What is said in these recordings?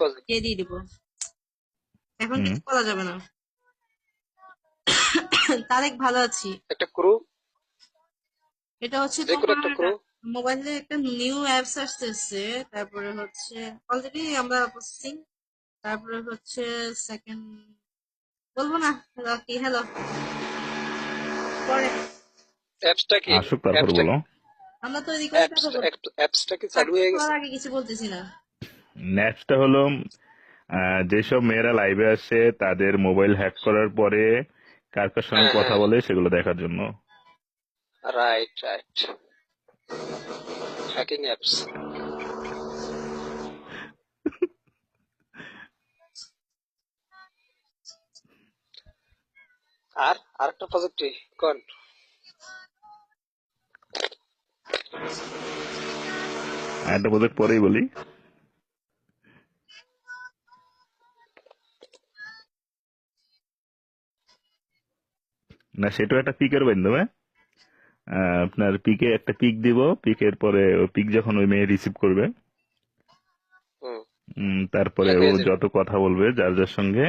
Project? কে দিয়ে দিব, এখন হুম। কিছু বলা যাবে না। তারেক ভালো আছি। একটা ক্রু, এটা হচ্ছে যে কোনো তোমার একটা ক্রু। মোবাইলে একটা নিউ অ্যাপস আসতেছে, তারপরে হচ্ছে অলরেডি আমরা প্রসেসিং, তারপরে হচ্ছে সেকেন্ড বলবো না। কি হ্যালো পরে অ্যাপসটা কি? আসুক তারপর অ্যাপসটা বলো। আমরা তৈরি করে তারপর বলবো। অ্যাপসটা কি চালু হয়ে করার গেছে? আগে কিছু বলতেছি না। নেক্সটটা হলো যেসব মেয়েরা লাইভে আসে তাদের মোবাইল হ্যাক করার পরে কার কার সঙ্গে হ্যাঁ কথা হ্যাঁ, বলে সেগুলো দেখার জন্য। Right right, hacking apps. আর আরেকটা প্রজেক্ট কোন? আর একটা প্রজেক্ট পরেই বলি। না, সেটাও একটা পিকের মাধ্যমে আপনার পিকে একটা পিক দিব, পিকের পরে ওই পিক যখন ওই মেয়ে রিসিভ করবে হুম, তারপরে হ্যাক ও হয়ে যাবে। যত কথা বলবে যার যার সঙ্গে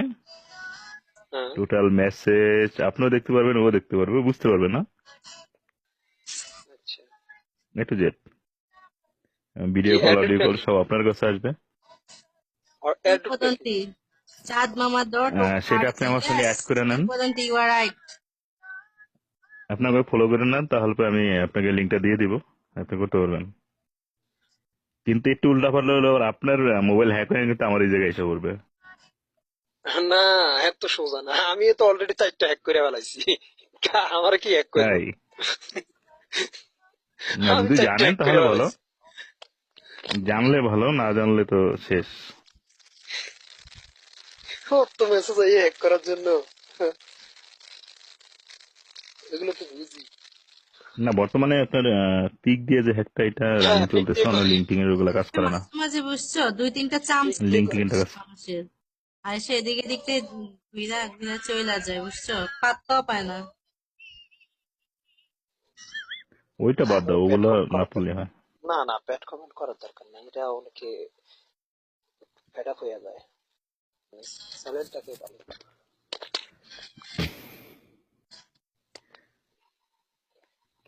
হ্যাঁ, টোটাল মেসেজ আপনিও দেখতে পারবেন, ও দেখতে পারবে, বুঝতে পারবে না। আচ্ছা। এ টু জেড কি video call address audio call নাকি? সব আপনার কাছে আসবে। অ্যাড্রেস নাকি? কিংবদন্তি, চাঁদ মামা ডট সেটা আর আপনি জি, আমার সঙ্গে ইয়েস, অ্যাড করে নেন, কিংবদন্তি, ইউ আর রাইট। আপনাকে ফলো করে নেন, তাহলে পরে আমি আপনাকে লিঙ্কটা দিয়ে দিব, আপনি করতে পারবেন। কিন্তু একটু উল্টা পাল্টা হলে আবার আপনার মোবাইল হ্যাক হয়ে কিন্তু আমার এই জায়গায় এসে পড়বে। না, এত সোজা না, আমি তো অলরেডি 4টা হ্যাক করে ফেলাইছি। আমার কি হ্যাক করবো? তাই না, আমি যদি 4টা জানেন হ্যাক করে তাহলে ভালো, ফেলাইছি। জানলে ভালো, না জানলে তো শেষ। কত মেসেজ আই হ্যাক করার জন্য, এগুলো তো বুঝি। না, বর্তমানে আপনার পিক দিয়ে যে হ্যাকটা এটা রানিং হ্যাঁ, পিক চলতেছে, দিয়ে অন্য করি, লিঙ্কিং এর ওগুলো কাজ করে না। মাঝে মাঝে বুঝছো দুই তিনটা চান্স পিক দিয়ে দিতে করি। লিঙ্কিংটা কাজ মানুষের, আর সে এদিকে দিকতে ঘুরা ঘুরা চইলা যায়, বুঝছো, পাত্তাও পায় না। ওইটা বাদ দাও, ব্যাড ওগুলো কমেন্ট না করার পড়লে দরকার, হয়। না না, ব্যাড কমেন্ট করার দরকার নাই, এটা অনেকে ফেড আপ হয়ে যায়। স্যালেন্টটাকে ভালো।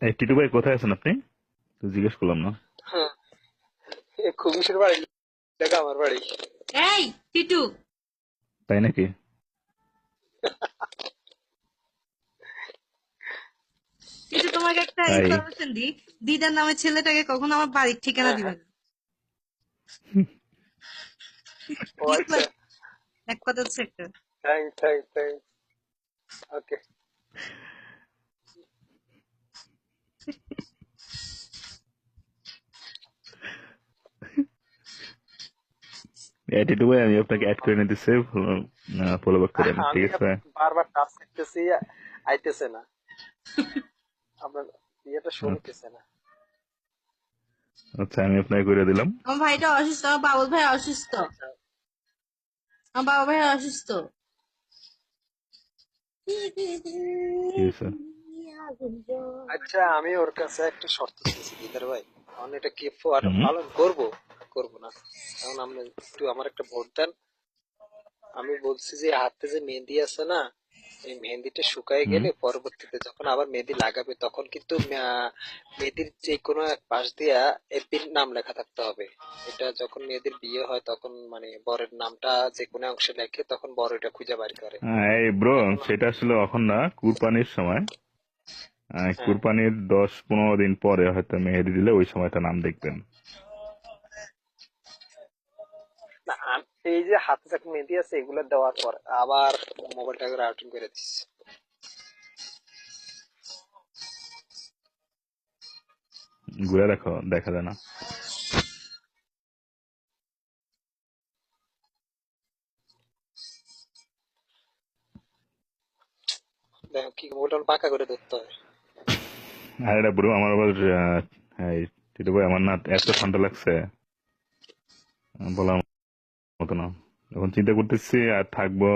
এই টিটু ভাই কোথায় আছেন আপনি? তো জিজ্ঞেস করলাম না। হ্যাঁ, এ খুবিশের বাড়ি, দেখা আমার বাড়ি। এই টিটু, তাই নাকি? টিটু তোমাকে একটা তাই ইনফরমেশন দিই, দিদার নামে ছেলেটাকে কখনো আমার বাড়ির ঠিকানা হ্যাঁ দিবে হ্যাঁ, না। ও বুঝলা, আচ্ছা, এক কথা হচ্ছে একটা। থ্যাংক, ওকে। এই টিটু ভাই আমি আপনাকে অ্যাড করে নিতেছি, ফলো ব্যাক করেন, ঠিক আমি আছে? বারবার টাচ করতেছি, আইতেছে না, আপনার ইয়েটা শো আচ্ছা হইতেছে না। আচ্ছা, আমি আপনাকে করে দিলাম। আমার ভাইটা অসুস্থ, আমার বাবুল ভাই অসুস্থ, আচ্ছা আমার বাবা ভাই অসুস্থ। কি হয়েছে? আচ্ছা, আমি ওর কাছে একটা শর্ত চেয়েছি দিদার ভাই, এখন এটা কি হুম। পালন করবো করবো না, এখন আপনি একটু আমার একটা ভোট দেন। আমি বলছি যে হাতে যে মেহেন্দি আছে না, এই মেহেন্দিটা শুকায় হুম। গেলে পরবর্তীতে যখন আবার মেহেন্দি লাগাবে তখন কিন্তু মেহেদির যে কোনো এক পাশ দিয়া এপির নাম লেখা থাকতে হবে। এটা যখন মেয়েদের বিয়ে হয় তখন মানে বরের নামটা যে কোনো অংশে লেখে, তখন বর এটা খুঁজে বের করে। এই ব্রো, এখন সেটা আসলে এখন না, কুরবানির সময়, হ্যাঁ, কুরবানির 10-15 দিন পরে হয়তো মেহেদি দিলে ওই সময়টা নাম দেখবেন। না এই যে হাতে যে মেহেদি আছে এগুলো দেওয়ার পর আবার মোবাইলটা করে আউটিং করে দিচ্ছে। ঘুরে রাখো, দেখা যায় না। দেখো কি মোবাইলটা পাকা করে ধরতে হয়। আর এটা ব্রো আমার আবার এই টিটু ভাই আমার না এত ঠান্ডা লাগছে, বলার মতো না। এখন চিন্তা করতেছি আর থাকবো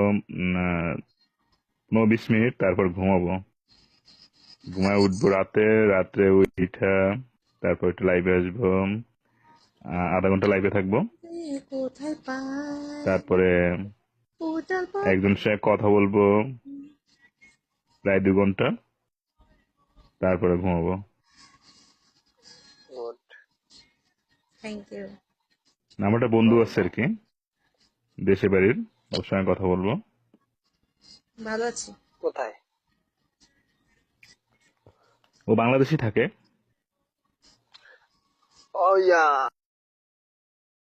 15-20 মিনিট, তারপর ঘুমাবো। ঘুমায় উঠবো রাতে, রাত্রে উঠা তারপর একটু লাইভে আসবো, আধা ঘন্টা লাইভে থাকবো। কোথায় পাই তারপরে উজাল একজনের সাথে কথা বলবো প্রায় 2 ঘন্টা, তারপরে ঘুমাবো। গুড। Thank you. আমার একটা বন্ধু আছে আর কি, দেশে বাড়ির, ওর সঙ্গে কথা বলবো। ভালো আছি। কোথায়? ও বাংলাদেশে থাকে। ও ইয়া